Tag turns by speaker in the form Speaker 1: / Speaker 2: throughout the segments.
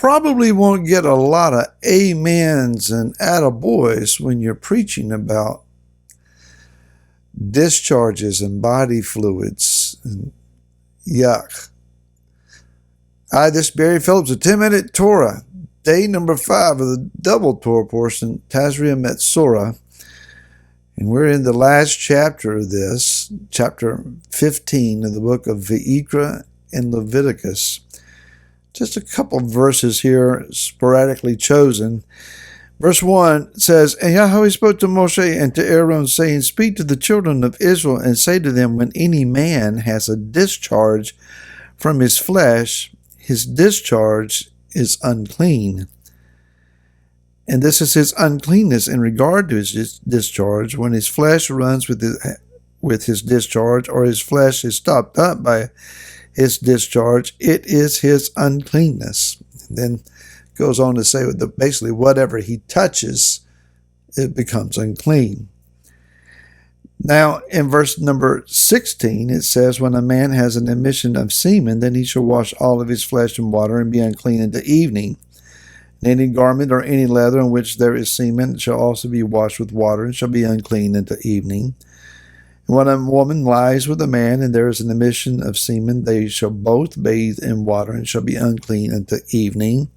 Speaker 1: probably won't get a lot of amens and attaboys when you're preaching about discharges and body fluids and yuck. Hi, this is Barry Phillips, a 10-minute Torah, day number 5 of the double Torah portion, Tazria Metzora. And we're in the last chapter of this, chapter 15 of the book of Vayikra and Leviticus. Just a couple verses here, sporadically chosen. Verse 1 says, And Yahweh spoke to Moshe and to Aaron, saying, Speak to the children of Israel, and say to them, When any man has a discharge from his flesh, his discharge is unclean. And this is his uncleanness in regard to his discharge, when his flesh runs with his discharge, or his flesh is stopped up by his discharge, it is his uncleanness. And then goes on to say that basically whatever he touches, it becomes unclean. Now, in verse number 16, it says, When a man has an emission of semen, then he shall wash all of his flesh in water and be unclean until evening. Any garment or any leather in which there is semen shall also be washed with water and shall be unclean until evening. And when a woman lies with a man and there is an emission of semen, they shall both bathe in water and shall be unclean until evening.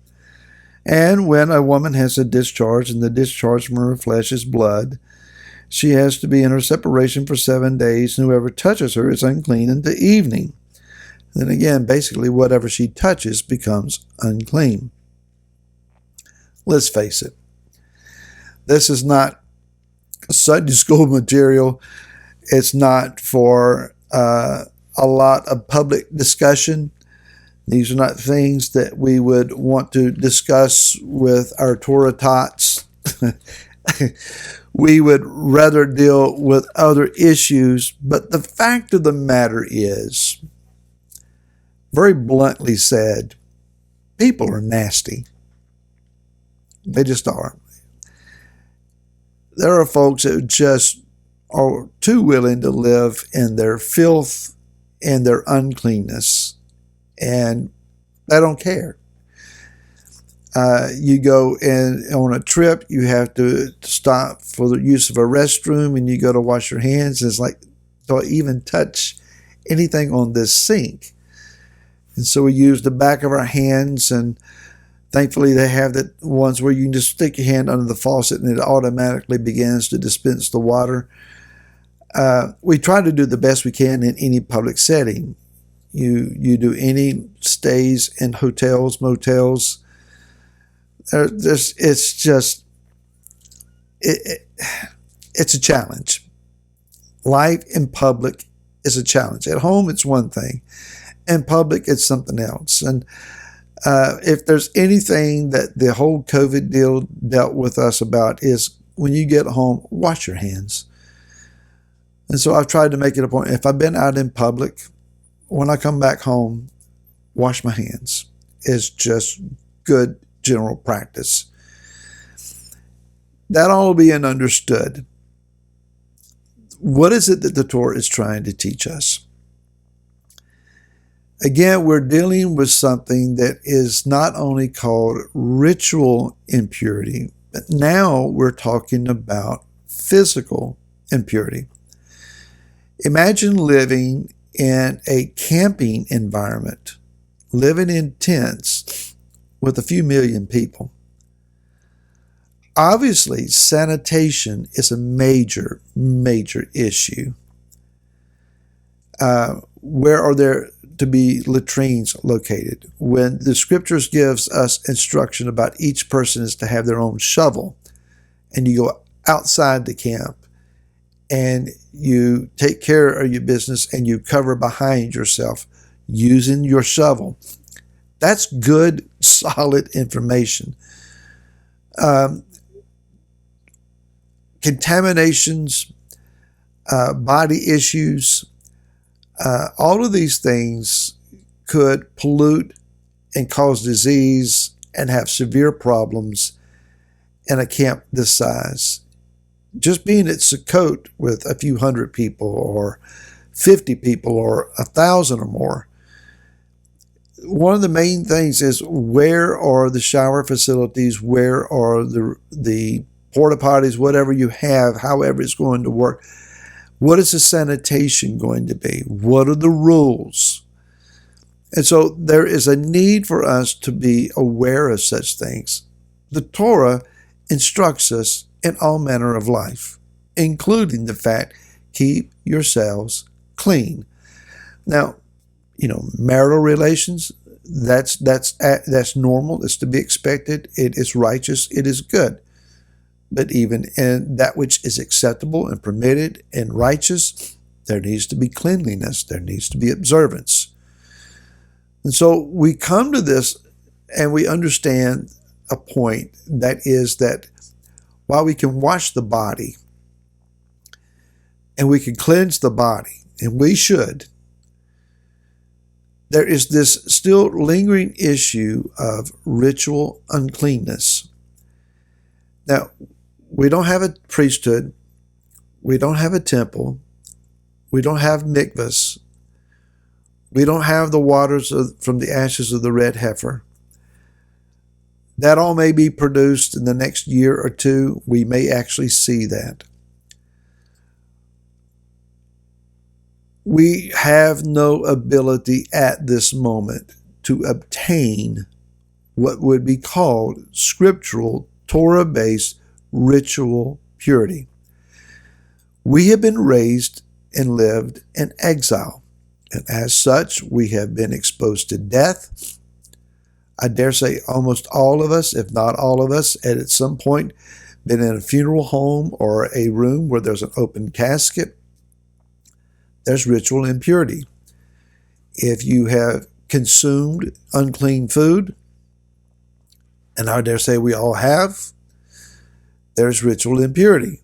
Speaker 1: And when a woman has a discharge, and the discharge from her flesh is blood, she has to be in her separation for 7 days, and whoever touches her is unclean until evening. And then again, basically whatever she touches becomes unclean. Let's face it, this is not Sunday school material. It's not for a lot of public discussion. These are not things that we would want to discuss with our Torah tots. We would rather deal with other issues. But the fact of the matter is, very bluntly said, people are nasty. They just are. There are folks that just are too willing to live in their filth and their uncleanness, and they don't care. You go on a trip, you have to stop for the use of a restroom, and you go to wash your hands. It's like, do I even touch anything on this sink? And so we use the back of our hands, and thankfully, they have the ones where you can just stick your hand under the faucet and it automatically begins to dispense the water. We try to do the best we can in any public setting. You do any stays in hotels, motels. It's a challenge. Life in public is a challenge. At home, it's one thing. In public, it's something else. And if there's anything that the whole COVID deal dealt with us about, is when you get home, wash your hands. And so I've tried to make it a point. If I've been out in public, when I come back home, wash my hands. It's just good general practice. That all being understood, what is it that the Torah is trying to teach us? Again, we're dealing with something that is not only called ritual impurity, but now we're talking about physical impurity. Imagine living in a camping environment, living in tents with a few million people. Obviously, sanitation is a major, major issue. Where are there to be latrines located? When the scriptures gives us instruction about each person is to have their own shovel, and you go outside the camp and you take care of your business and you cover behind yourself using your shovel. That's good, solid information. Contaminations, body issues, all of these things could pollute and cause disease and have severe problems in a camp this size. Just being at Sukkot with a few hundred people or 50 people or 1,000 or more, one of the main things is, where are the shower facilities? Where are the porta potties? Whatever you have, however it's going to work. What is the sanitation going to be? What are the rules? And so there is a need for us to be aware of such things. The Torah instructs us in all manner of life, including the fact, keep yourselves clean. Now, marital relations, that's normal. It's to be expected. It is righteous. It is good. But even in that which is acceptable and permitted and righteous, there needs to be cleanliness. There needs to be observance. And so we come to this and we understand a point, that is that while we can wash the body and we can cleanse the body, and we should, there is this still lingering issue of ritual uncleanness. Now, we don't have a priesthood. We don't have a temple. We don't have mikvahs. We don't have the waters from the ashes of the red heifer. That all may be produced in the next year or two. We may actually see that. We have no ability at this moment to obtain what would be called scriptural, Torah-based ritual purity. We have been raised and lived in exile, and as such, we have been exposed to death. I dare say almost all of us, if not all of us, at some point been in a funeral home or a room where there's an open casket. There's ritual impurity. If you have consumed unclean food, and I dare say we all have, there's ritual impurity.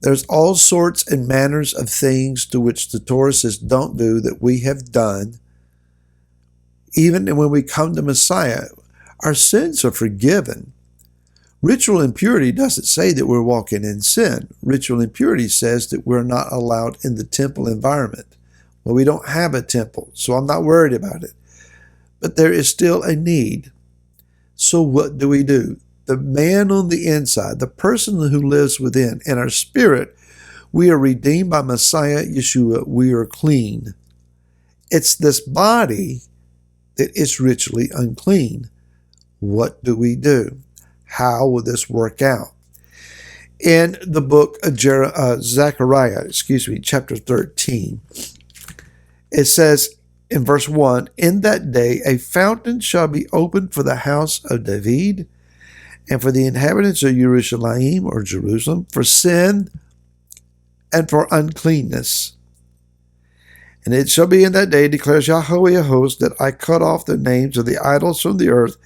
Speaker 1: There's all sorts and manners of things to which the Torah says don't do that we have done. Even when we come to Messiah, our sins are forgiven. Ritual impurity doesn't say that we're walking in sin. Ritual impurity says that we're not allowed in the temple environment. Well, we don't have a temple, so I'm not worried about it. But there is still a need. So what do? The man on the inside, the person who lives within, in our spirit, we are redeemed by Messiah Yeshua. We are clean. It's this body that is ritually unclean. What do? How will this work out? In the book of Zechariah, chapter 13, it says in verse 1, "In that day a fountain shall be opened for the house of David and for the inhabitants of Jerusalem or Jerusalem for sin and for uncleanness. And it shall be in that day, declares Yahweh of hosts, that I cut off the names of the idols from the earth,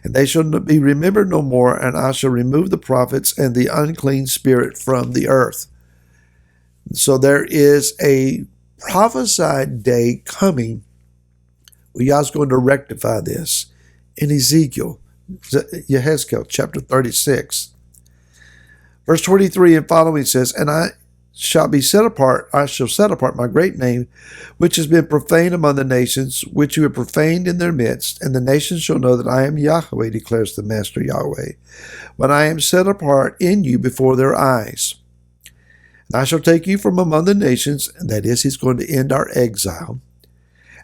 Speaker 1: and they shall be remembered no more, and I shall remove the prophets and the unclean spirit from the earth." So there is a prophesied day coming where Yah's going to rectify this. In Yehezkel chapter 36. Verse 23 and following says, "And I shall set apart my great name, which has been profaned among the nations, which you have profaned in their midst, and the nations shall know that I am Yahweh, declares the Master Yahweh, when I am set apart in you before their eyes. And I shall take you from among the nations," and that is, he's going to end our exile,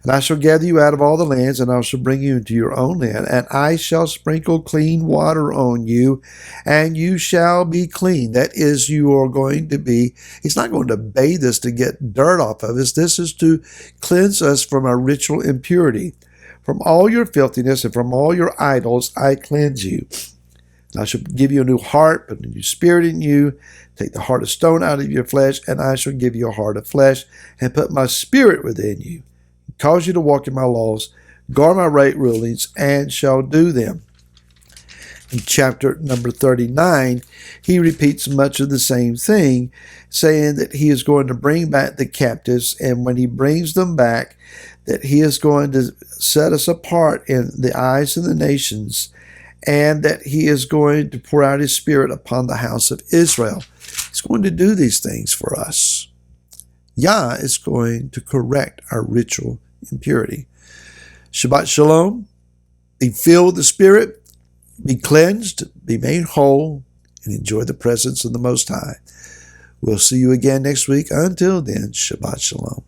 Speaker 1: "and I shall gather you out of all the lands, and I shall bring you into your own land, and I shall sprinkle clean water on you, and you shall be clean." That is, you are going to be, he's not going to bathe us to get dirt off of us. This is to cleanse us from our ritual impurity. "From all your filthiness and from all your idols I cleanse you. And I shall give you a new heart, put a new spirit in you, take the heart of stone out of your flesh, and I shall give you a heart of flesh, and put my spirit within you, cause you to walk in my laws, guard my right rulings, and shall do them." In chapter number 39, he repeats much of the same thing, saying that he is going to bring back the captives, and when he brings them back, that he is going to set us apart in the eyes of the nations, and that he is going to pour out his spirit upon the house of Israel. He's going to do these things for us. Yah is going to correct our ritual impurity. Shabbat Shalom. Be filled with the Spirit. Be cleansed. Be made whole. And enjoy the presence of the Most High. We'll see you again next week. Until then, Shabbat Shalom.